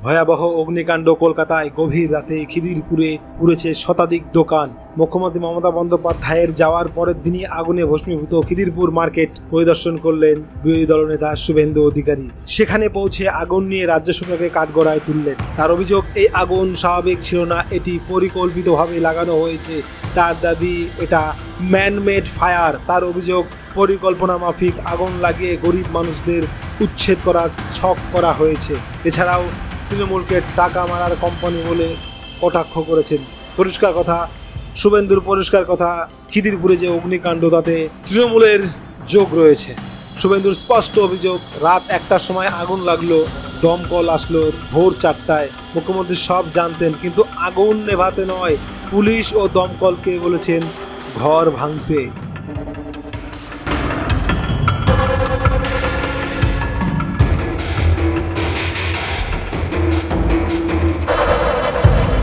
ভয়াবহ অগ্নিকাণ্ড কলকাতায় গভীর রাতে খিদিরপুরে পুড়েছে শতাধিক দোকান। মুখ্যমন্ত্রী মমতা বন্দ্যোপাধ্যায়ের যাওয়ার পরের দিনই আগুনে ভস্মীভূত খিদিরপুর মার্কেট পরিদর্শন করলেন বিরোধী দলনেতা শুভেন্দু অধিকারী। সেখানে পৌঁছে আগুন নিয়ে রাজ্য সরকারকে কাঠগড়ায় তুললেন। তার অভিযোগ, এই আগুন স্বাভাবিক ছিল না, এটি পরিকল্পিতভাবে লাগানো হয়েছে। তার দাবি এটা ম্যানমেড ফায়ার। তার অভিযোগ, পরিকল্পনা মাফিক আগুন লাগিয়ে গরিব মানুষদের উচ্ছেদ করার ছক করা হয়েছে। এছাড়াও তৃণমূলকে টাকা মারার কোম্পানি বলে কটাক্ষ করেছেন। পরিষ্কার কথা, শুভেন্দুর পরিষ্কার কথা, খিদিরপুরে যে অগ্নিকাণ্ড তাতে তৃণমূলের যোগ রয়েছে। শুভেন্দুর স্পষ্ট অভিযোগ, রাত 1টার সময় আগুন লাগলো, দমকল আসলো ভোর 4টায়। মুখ্যমন্ত্রী সব জানতেন, কিন্তু আগুন নেভাতে নয়, পুলিশ ও দমকলকে বলেছেন ঘর ভাঙতে।